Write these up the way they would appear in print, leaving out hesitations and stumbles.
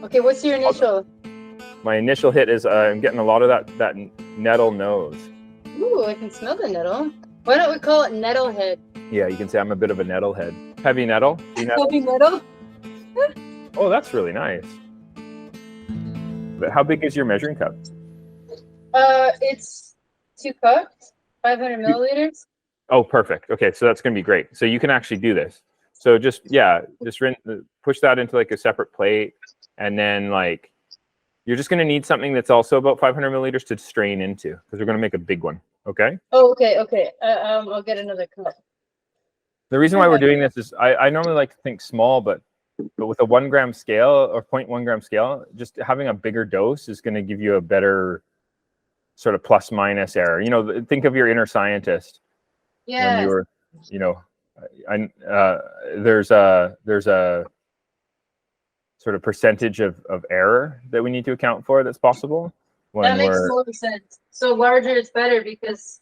Okay, what's your initial? My initial hit is I'm getting a lot of that nettle nose. Ooh, I can smell the nettle. Why don't we call it nettle head? Yeah, you can say I'm a bit of a nettle head. Heavy nettle? Heavy nettle? Oh, that's really nice. But how big is your measuring cup? It's 2 cups, 500 milliliters. Oh, perfect. Okay, so that's going to be great. So you can actually do this. So just push that into like a separate plate, and then like you're just going to need something that's also about 500 milliliters to strain into, because we're going to make a big one. Okay. Oh, okay, okay. I'll get another cup. The reason why we're doing this is I normally like to think small, but with a 1 gram scale or 0.1 gram scale, just having a bigger dose is going to give you a better sort of plus minus error. You know, think of your inner scientist. Yeah. When you were, you know, there's a sort of percentage of error that we need to account for that's possible. That makes total sense. So larger is better because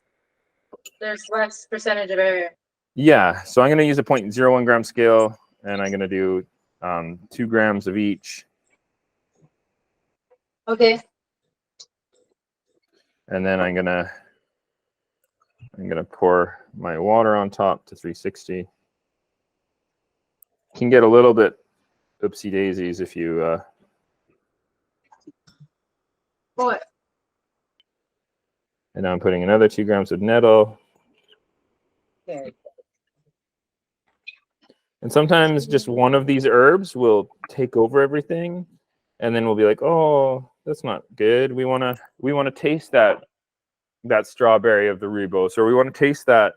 there's less percentage of error. Yeah, so I'm going to use a 0.01 gram scale, and I'm going to do 2 grams of each. Okay. And then I'm gonna pour my water on top to 360. Can get a little bit oopsie daisies if you. What? And now I'm putting another 2 grams of nettle. Okay. And sometimes just one of these herbs will take over everything, and then we'll be like, "Oh, that's not good. We want to taste that strawberry of the rooibos, or we want to taste that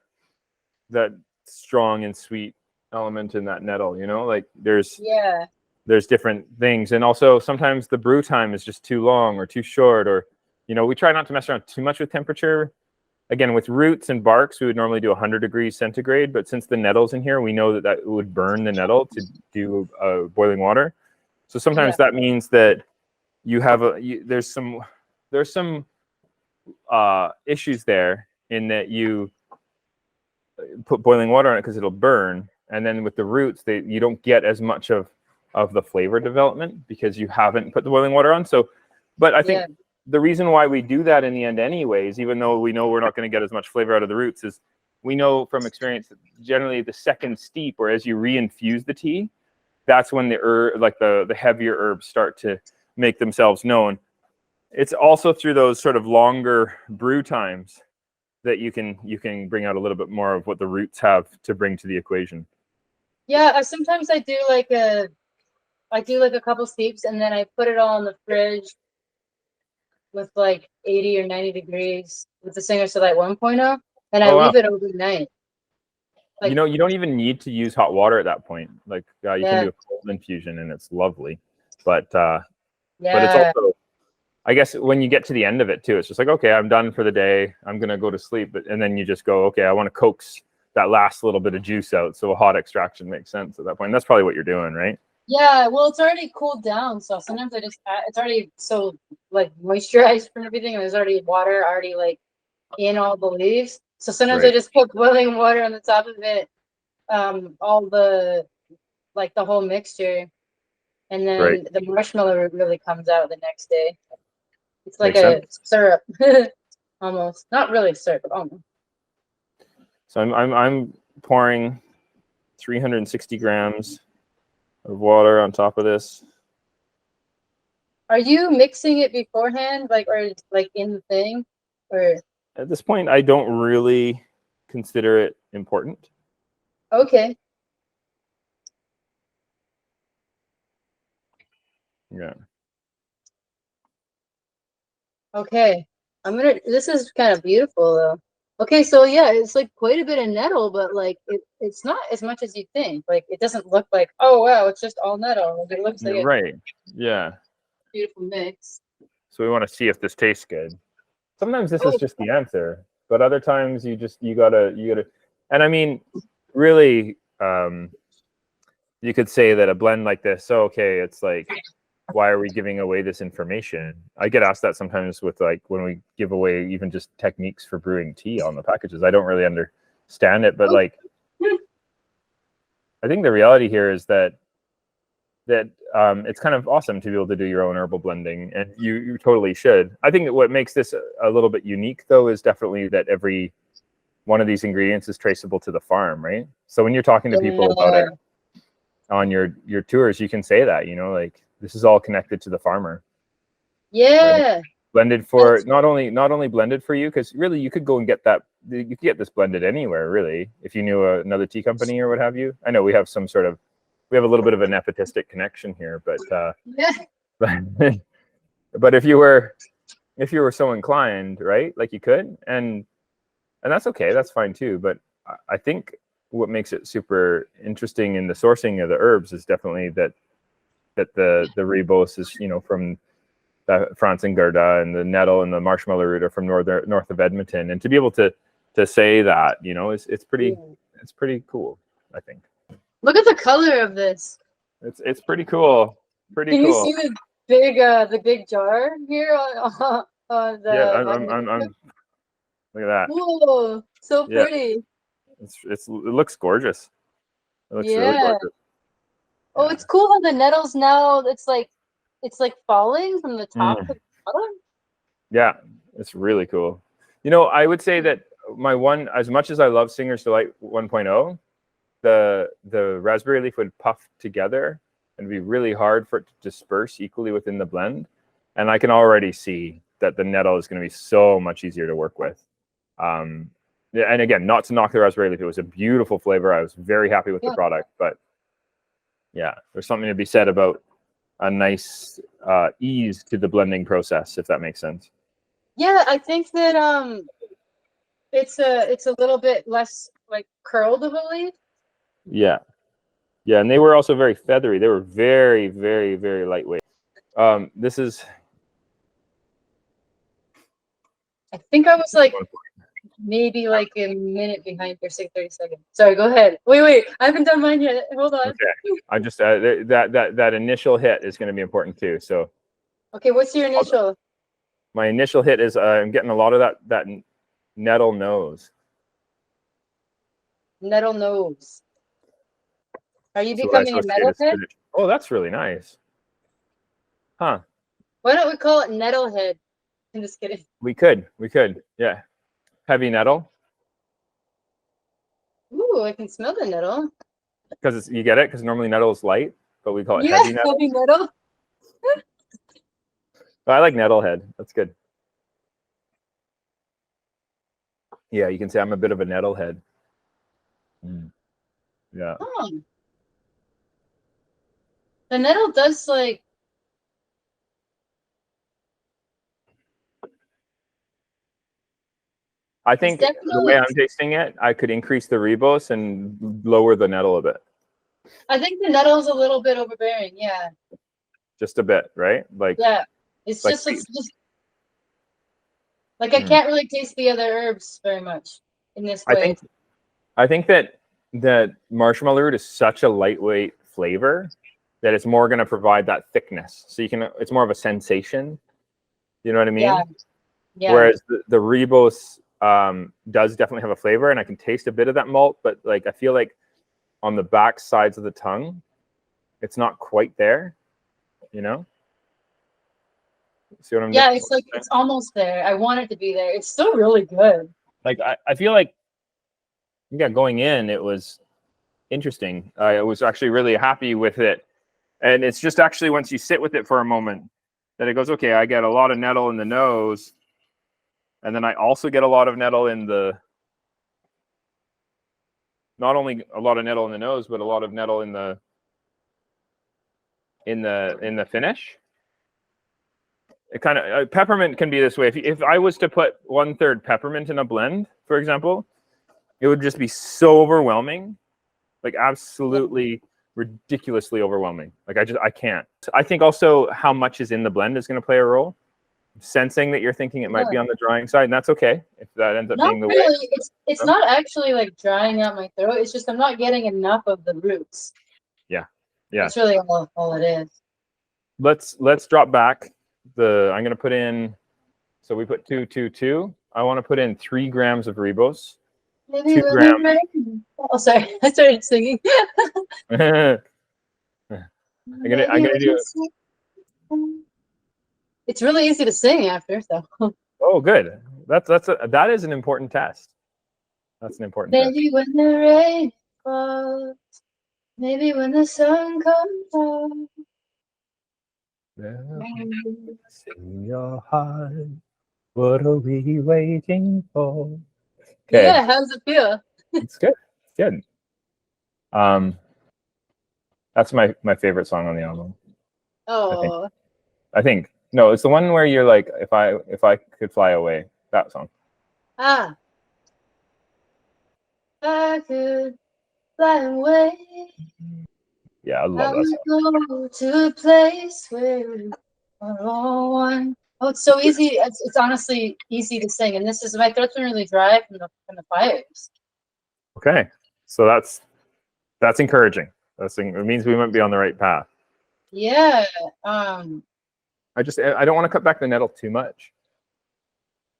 strong and sweet element in that nettle." You know, like there's different things, and also sometimes the brew time is just too long or too short, or you know, we try not to mess around too much with temperature. Again, with roots and barks, we would normally do 100 degrees centigrade, but since the nettle's in here, we know that would burn the nettle to do boiling water. So sometimes that means that you have there's some issues there in that you put boiling water on it because it'll burn, and then with the roots, you don't get as much of the flavor development because you haven't put the boiling water on. So, but I think the reason why we do that in the end anyways, even though we know we're not going to get as much flavor out of the roots, is we know from experience that generally the second steep, or as you re-infuse the tea, that's when the heavier herbs start to make themselves known. It's also through those sort of longer brew times that you can bring out a little bit more of what the roots have to bring to the equation. Yeah, sometimes I do like a couple steeps, and then I put it all in the fridge with like 80 or 90 degrees with the Singer-Select 1.0, and I leave it overnight. Like, you know, you don't even need to use hot water at that point. Like you can do a cold infusion, and it's lovely. But it's also, I guess, when you get to the end of it too, it's just like, okay, I'm done for the day. I'm gonna go to sleep. And then you just go, okay, I want to coax that last little bit of juice out. So a hot extraction makes sense at that point. That's probably what you're doing, right? Yeah, well, it's already cooled down, so sometimes it's already so like moisturized from everything, and there's already water like in all the leaves. So sometimes I just put boiling water on the top of it, all the the whole mixture, and then the marshmallow really comes out the next day. It's like a syrup, almost. Not really syrup, but almost. So I'm pouring 360 grams of water on top of this. Are you mixing it beforehand, or in the thing, or? At this point, I don't really consider it important. Okay. Yeah. Okay. This is kind of beautiful though. Okay, so yeah, it's like quite a bit of nettle, but like it's not as much as you think. Like it doesn't look like, oh wow, it's just all nettle. It looks like yeah, beautiful mix. So we want to see if this tastes good. Sometimes this is just the answer, but other times you gotta. And I mean, really, you could say that a blend like this, okay, it's like, why are we giving away this information? I get asked that sometimes with like when we give away even just techniques for brewing tea on the packages. I don't really understand it, but like, I think the reality here is that that it's kind of awesome to be able to do your own herbal blending, and you totally should. I think that what makes this a little bit unique, though, is definitely that every one of these ingredients is traceable to the farm, right? So when you're talking to people about it on your tours, you can say that, you know, like this is all connected to the farmer. Yeah. Right? Blended for not only blended for you, because really you could go and get that. You could get this blended anywhere, really, if you knew another tea company or what have you. I know we have some sort of, we have a little bit of a nepotistic connection here, but Yeah. but if you were so inclined, right, like you could, and that's okay, that's fine too. But I think what makes it super interesting in the sourcing of the herbs is definitely that the rooibos is, you know, from France and Gerda, and the nettle and the marshmallow root are from north of Edmonton, and to be able to say that, you know, it's pretty cool, I think. Look at the color of this. It's pretty cool. Pretty Can cool. you see the big jar here on the? Yeah, I'm look at that. Whoa, so pretty. It looks gorgeous. It looks really Yeah. gorgeous. Oh, it's cool how the nettles now, it's like falling from the top to the bottom. Yeah, it's really cool. You know, I would say that as much as I love Singer's Delight 1.0, the raspberry leaf would puff together and be really hard for it to disperse equally within the blend. And I can already see that the nettle is going to be so much easier to work with. And again, not to knock the raspberry leaf, it was a beautiful flavor. I was very happy with the product, but yeah, there's something to be said about a nice ease to the blending process, if that makes sense. Yeah, I think that it's a little bit less like curled of a leaf. Yeah, and they were also very feathery. They were very, very, very lightweight. This is. I think I was like maybe like a minute behind for 30 seconds. Sorry, go ahead. Wait, I haven't done mine yet. Hold on. Okay, I just that initial hit is going to be important too. So. Okay, what's your initial? My initial hit is I'm getting a lot of that nettle nose. Nettle nose. Are you becoming a metalhead? Oh, that's really nice. Huh. Why don't we call it nettlehead? I'm just kidding. We could. Yeah. Heavy nettle. Ooh, I can smell the nettle. Because you get it? Because normally nettle is light, but we call it heavy nettle. Heavy nettle. I like nettlehead. That's good. Yeah, you can say I'm a bit of a nettlehead. Yeah. Oh. The nettle does like. I think the way I'm tasting it, I could increase the rooibos and lower the nettle a bit. I think the nettle's a little bit overbearing. Yeah. Just a bit, right? Like. Yeah, it's like, just like I can't really taste the other herbs very much in this way. I think that marshmallow root is such a lightweight flavor that it's more going to provide that thickness. So it's more of a sensation. You know what I mean? Yeah. Whereas the rooibos does definitely have a flavor, and I can taste a bit of that malt, but like I feel like on the back sides of the tongue, it's not quite there. You know? See what I'm doing? Yeah, it's like it's almost there. I want it to be there. It's still really good. Like I feel like, yeah, going in, it was interesting. I was actually really happy with it. And it's just actually once you sit with it for a moment that it goes, okay, I get a lot of nettle in the nose. And then I also get a lot of nettle in not only a lot of nettle in the nose, but a lot of nettle in the finish. It kind of peppermint can be this way. If I was to put 1/3 peppermint in a blend, for example, it would just be so overwhelming, like absolutely ridiculously overwhelming. Like I can't. I think also how much is in the blend is going to play a role. Sensing that you're thinking it might be on the drying side, and that's okay if that ends up being the way. It's not actually like drying out my throat. It's just I'm not getting enough of the roots. Yeah. That's really all it is. Let's drop back. I'm going to put in. So we put 2, 2, 2. I want to put in 3 grams of rooibos. 2 grams. Oh, sorry. I started singing. I'm gonna do. It's really easy to sing after, so. Oh, good. That is an important test. That's an important test. Maybe when the rain falls, maybe when the sun comes out. In your heart, what are we waiting for? Okay. Yeah, how does it feel? It's good. It's good. That's my favorite song on the album. Oh. I think no, it's the one where you're like, if I could fly away. That song. Ah. I could fly away. Yeah, I love I that would song. go to a place where we're all one. Oh, it's so easy. It's honestly easy to sing, and this is my throat's been really dry from the fires. Okay, so that's encouraging. It means we might be on the right path. Yeah. I don't want to cut back the nettle too much.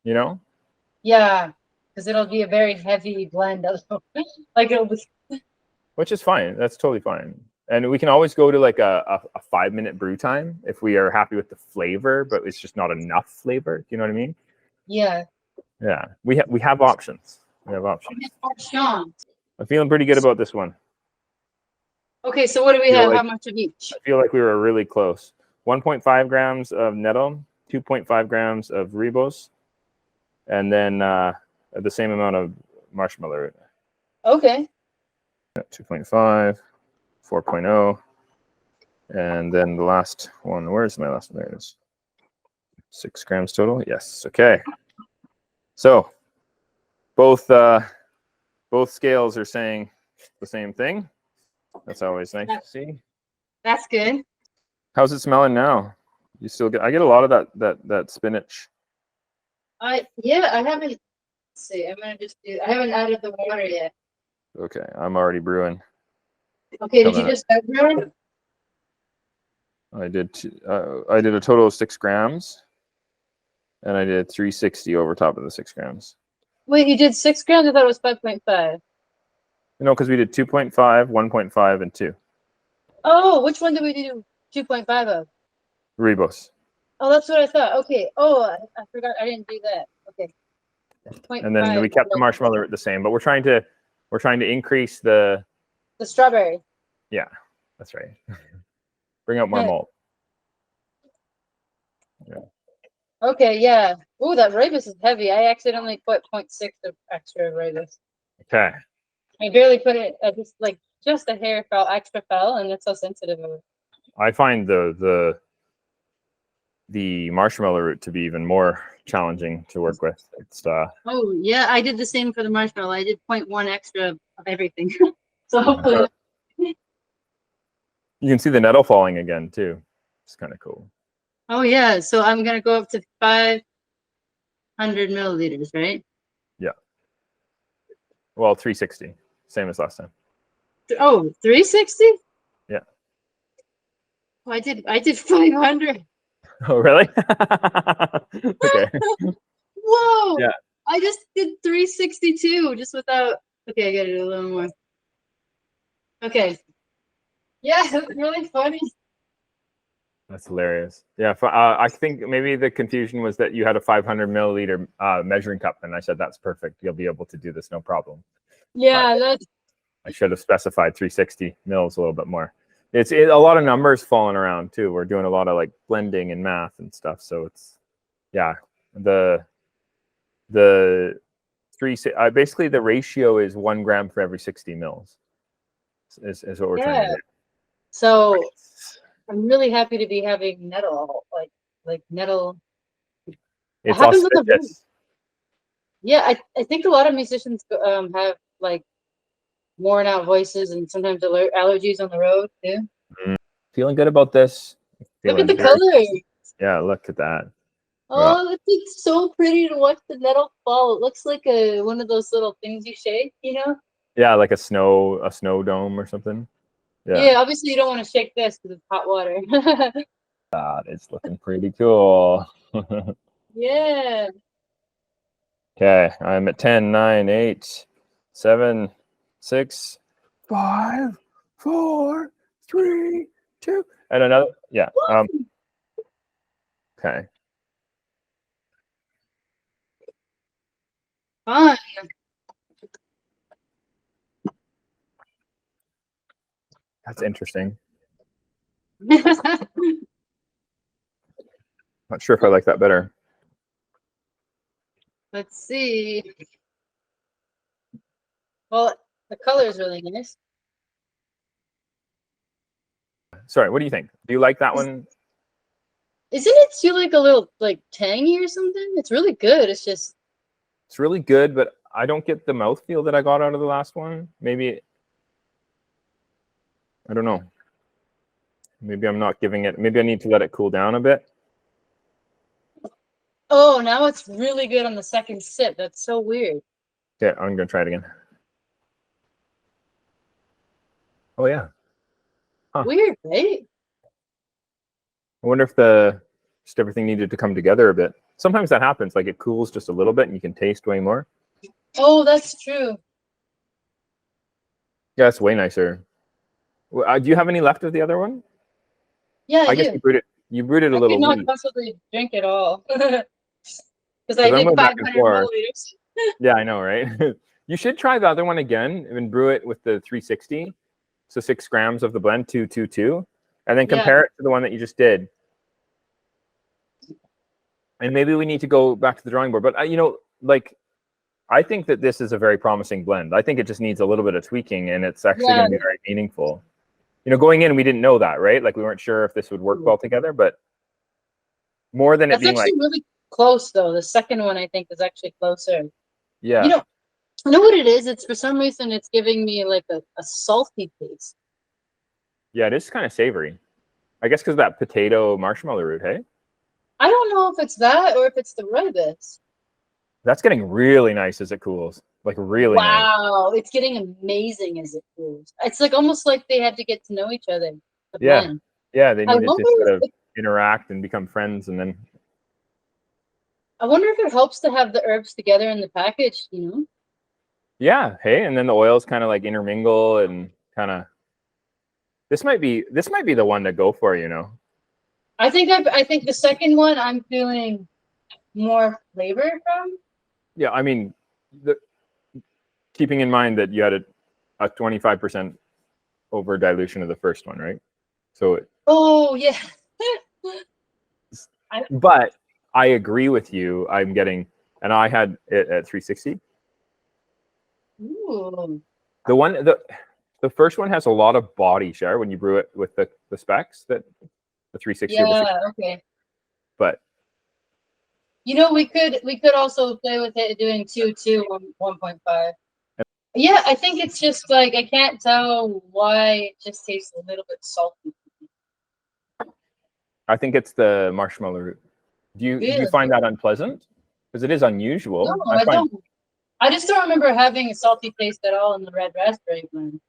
You know? Yeah, because it'll be a very heavy blend of like it'll be. Which is fine. That's totally fine. And we can always go to like a 5-minute brew time if we are happy with the flavor, but it's just not enough flavor. Do you know what I mean? Yeah. Yeah. We have options. We have options. Sean. I'm feeling pretty good about this one. Okay, so what do we have? How much of each? I feel like we were really close. 1.5 grams of nettle, 2.5 grams of ribos, and then the same amount of marshmallow root. Okay. 2.5, 4.0, and then the last one. Where's my last one? There it is. 6 grams total. Yes. Okay. So both scales are saying the same thing. That's always nice to see. That's good. How's it smelling now? You still get? I get a lot of that spinach. Yeah, I haven't. Let's see, I'm gonna just do. I haven't added the water yet. Okay, I'm already brewing. Okay, did you just start brewing? I did a total of 6 grams, and I did 360 over top of the 6 grams. Wait, you did 6 grams? I thought it was 5.5. No, because we did 2.5, 1.5, and 2. Oh, which one did we do 2.5 of? Ribos. Oh, that's what I thought. Okay. Oh, I forgot. I didn't do that. Okay. And then we kept the marshmallow the same, but we're trying to increase the strawberry. Yeah, that's right. Bring out more malt. Yeah. Okay, yeah. Oh, that ribos is heavy. I accidentally put 0.6 of extra ribos. Okay. I barely put it. I just a hair extra fell, and it's so sensitive. I find the marshmallow root to be even more challenging to work with. It's Oh yeah, I did the same for the marshmallow. I did 0.1 extra of everything. So hopefully you can see the nettle falling again too. It's kind of cool. Oh yeah, so I'm gonna go up to 500 milliliters, right? Yeah. Well, 360, same as last time. Oh, 360? Yeah. Oh, I did 500. Oh, really? Okay. Whoa. Yeah. I just did 362 just without. Okay, I gotta do a little more. Okay. Yeah, it's really funny. That's hilarious. Yeah, I think maybe the confusion was that you had a 500 milliliter measuring cup, and I said that's perfect. You'll be able to do this no problem. Yeah, that's. I should have specified 360 mils a little bit more. It's a lot of numbers falling around too. We're doing a lot of like blending and math and stuff. So it's the basically the ratio is 1 gram for every 60 mils. Is what we're trying to do. So I'm really happy to be having nettle, like nettle. It's happens with the auspicious. Yeah, I think a lot of musicians have like worn out voices and sometimes allergies on the road too. Feeling good about this. Look at the color. Yeah, look at that. Oh, it's so pretty to watch the nettle fall. It looks like one of those little things you shake, you know? Yeah, like a snow dome or something. Yeah, obviously you don't want to shake this because it's hot water. That is looking pretty cool. Yeah. Okay, I'm at 10, 9, 8, 7, 6, 5, 4, 3, 2. And another, yeah. Okay. Fine. That's interesting. Not sure if I like that better. Let's see. Well, the color is really nice. Sorry, what do you think? Do you like that one? Isn't it too like a little like tangy or something? It's really good. It's just It's really good, but I don't get the mouthfeel that I got out of the last one. Maybe, I don't know. Maybe I'm not giving it, maybe I need to let it cool down a bit. oh, now it's really good on the second sip. That's so weird. Okay, I'm gonna try it again. Oh yeah. Huh. Weird, right? I wonder if just everything needed to come together a bit. Sometimes that happens, like it cools just a little bit and you can taste way more. Oh, that's true. Yeah, it's way nicer. Do you have any left of the other one? Yeah, I guess do. you brewed it a I could little not weak. possibly drink it all. Because I I'm did going back 500 and forth. milliliters. Yeah, I know, right? You should try the other one again and brew it with the 360. So 6 grams of the blend, 222, and then compare it to the one that you just did. And maybe we need to go back to the drawing board. But you know, like, I think that this is a very promising blend. I think it just needs a little bit of tweaking, and it's actually going to be very meaningful. You know, going in, we didn't know that, right? Like, we weren't sure if this would work well together, but more than it being like, really close, though. The second one, I think, is actually closer. yeah. You know what it is? It's for some reason, it's giving me like a salty taste. Yeah, it is kind of savory. I guess because of that potato marshmallow root, hey? I don't know if it's that or if it's the rooibos. That's getting really nice as it cools. Like, really nice. Wow, it's getting amazing as it cools. It's like almost like they had to get to know each other. The Yeah. blend. Yeah, they needed to sort of if, interact and become friends, and then I wonder if it helps to have the herbs together in the package, you know? yeah, hey, and then the oils kind of like intermingle and kind of. This might be the one to go for, you know. I think the second one I'm feeling more flavor from. Yeah, I mean, keeping in mind that you had a 25% over dilution of the first one, right? So. Oh yeah. But I agree with you. I'm getting, and I had it at 360. Ooh. The first one has a lot of body, Sherri, when you brew it with the specs that the 360. Yeah. Okay. But you know, we could also play with it doing 1.5. Yeah, I think it's just like I can't tell why it just tastes a little bit salty. I think it's the marshmallow root. Do you find that unpleasant? Because it is unusual. No, I don't. I just don't remember having a salty taste at all in the red raspberry blend.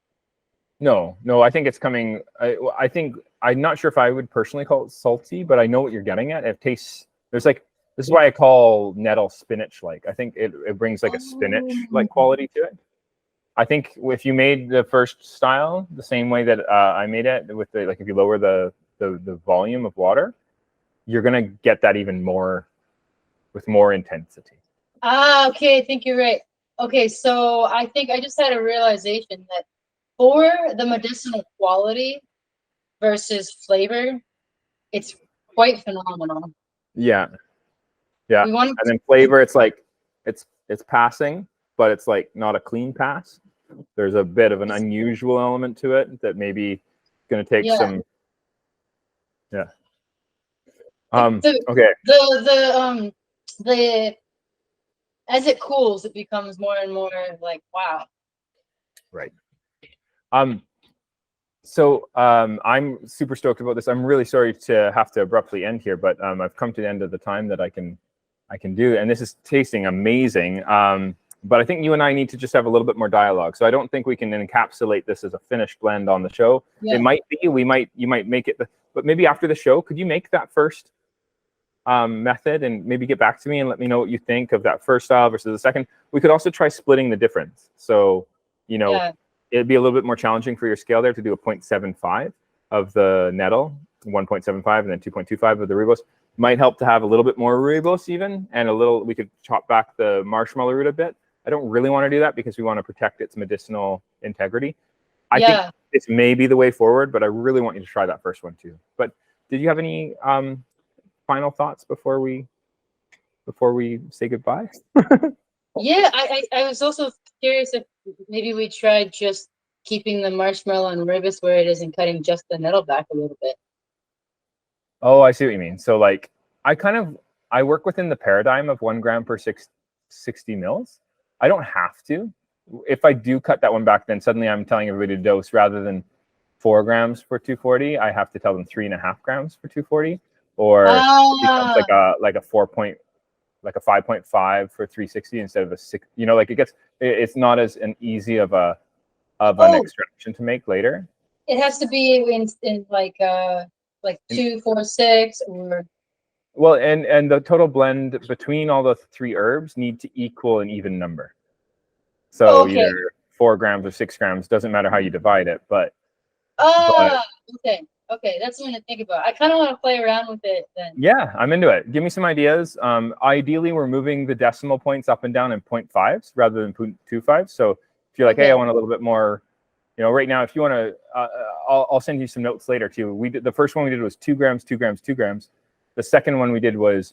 No, I think it's coming. I think I'm not sure if I would personally call it salty, but I know what you're getting at. It tastes. There's like, this is why I call nettle spinach like. I think it brings like a spinach like quality to it. I think if you made the first style the same way that I made it, with the, like, if you lower the volume of water, you're gonna get that even more, with more intensity. Ah, okay, I think you're right. Okay, so I think I just had a realization that for the medicinal quality versus flavor, it's quite phenomenal. Yeah. And then flavor, it's like it's passing, but it's like not a clean pass. There's a bit of an unusual element to it that maybe going to take some. Yeah. Okay. The as it cools, it becomes more and more like, wow. Right. So I'm super stoked about this. I'm really sorry to have to abruptly end here, but I've come to the end of the time that I can do, and this is tasting amazing. But I think you and I need to just have a little bit more dialogue. So I don't think we can encapsulate this as a finished blend on the show. Yeah. It might be, you might make it, but maybe after the show, could you make that first method and maybe get back to me and let me know what you think of that first style versus the second? We could also try splitting the difference. So, you know, it'd be a little bit more challenging for your scale there to do a 0.75 of the nettle 1.75 and then 2.25 of the rooibos. Might help to have a little bit more rooibos even, and a little, we could chop back the marshmallow root a bit. I don't really want to do that because we want to protect its medicinal integrity. I think this may be the way forward, but I really want you to try that first one too. But did you have any final thoughts before we say goodbye? Yeah, I was also curious if maybe we tried just keeping the marshmallow and rooibos where it is and cutting just the nettle back a little bit. Oh, I see what you mean. So like, I work within the paradigm of 1 gram per 60 mils. I don't have to. If I do cut that one back, then suddenly I'm telling everybody to dose rather than 4 grams for 240. I have to tell them 3.5 grams for 240, or it becomes like a 5.5 for 360 instead of a 6. You know, like it's not as an easy of an extraction to make later. It has to be in like 2, 4, 6 or. Well, and the total blend between all the 3 herbs need to equal an even number. So either 4 grams or 6 grams, doesn't matter how you divide it, but. Okay, that's something to think about. I kind of want to play around with it then. Yeah, I'm into it. Give me some ideas. Ideally, we're moving the decimal points up and down in 0.5s rather than 0.25. So if you're like, hey, I want a little bit more, you know, right now, if you want to, I'll send you some notes later too. The first one we did was 2 grams, 2 grams, 2 grams. The second one we did was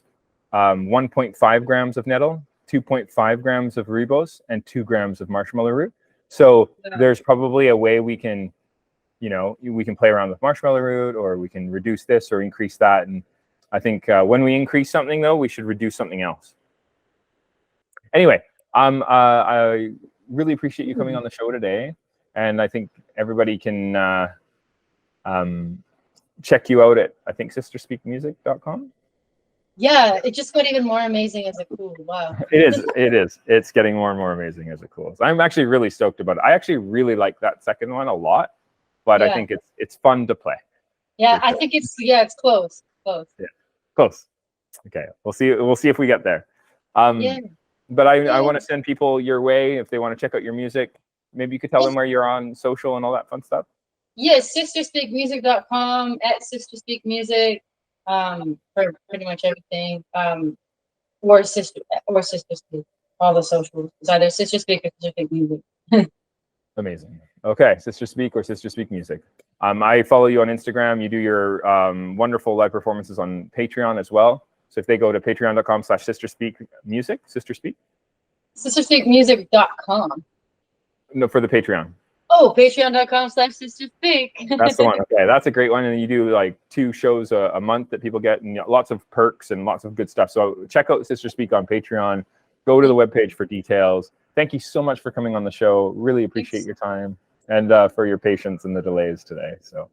1.5 grams of nettle, 2.5 grams of rooibos, and 2 grams of marshmallow root. So there's probably a way we can, you know, we can play around with marshmallow root, or we can reduce this or increase that. And I think when we increase something, though, we should reduce something else. Anyway, I really appreciate you coming on the show today. And I think everybody can check you out at, I think, sisterspeakmusic.com. Yeah, it just got even more amazing as a cool. Wow. It is. It's getting more and more amazing as a cool. So I'm actually really stoked about it. I actually really like that second one a lot, but I think it's fun to play. Yeah, I think it's close. Close. Yeah, close. Okay, we'll see if we get there. But I want to send people your way if they want to check out your music. Maybe you could tell them where you're on social and all that fun stuff. Yes, sisterspeakmusic.com, at sisterspeakmusic, for pretty much everything. Or sister speak, all the socials. It's either Sister Speak or Sister Speak Music. Amazing. Okay, Sister Speak or Sister Speak Music. I follow you on Instagram. You do your wonderful live performances on Patreon as well. So if they go to patreon.com/sisterspeakmusic, sisterspeakmusic.com. No, for the Patreon. Oh, patreon.com/sisterspeak. That's the one. Okay, that's a great one. And you do like 2 shows a month that people get, and lots of perks and lots of good stuff. So check out Sister Speak on Patreon. Go to the webpage for details. Thank you so much for coming on the show. Really appreciate your time and for your patience and the delays today. So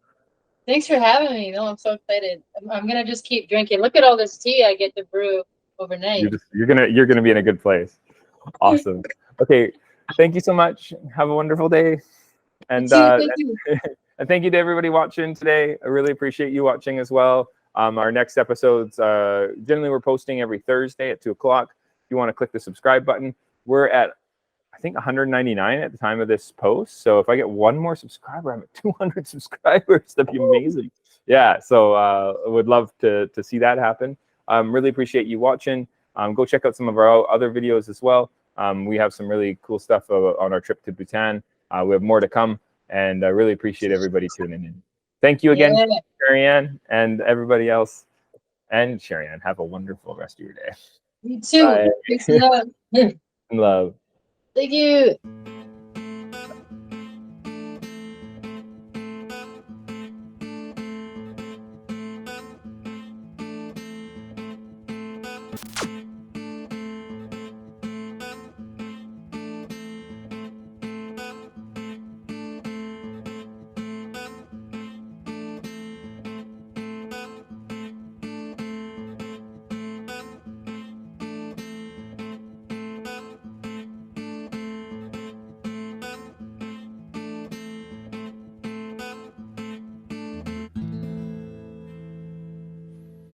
thanks for having me. No, I'm so excited. I'm gonna just keep drinking. Look at all this tea I get to brew overnight. You're gonna be in a good place. Awesome. Okay, thank you so much. Have a wonderful day. And thank you. And thank you to everybody watching today. I really appreciate you watching as well. Our next episodes, generally we're posting every Thursday at 2 o'clock. If you want to click the subscribe button, we're at, I think, 199 at the time of this post. So if I get one more subscriber, I'm at 200 subscribers. That'd be amazing. Yeah, so I would love to see that happen. Really appreciate you watching. Go check out some of our other videos as well. We have some really cool stuff on our trip to Bhutan. We have more to come, and I really appreciate everybody tuning in. Thank you again, Sherri Ann, and everybody else. And Sherri Ann, have a wonderful rest of your day. You too. Peace and love. Love. Thank you.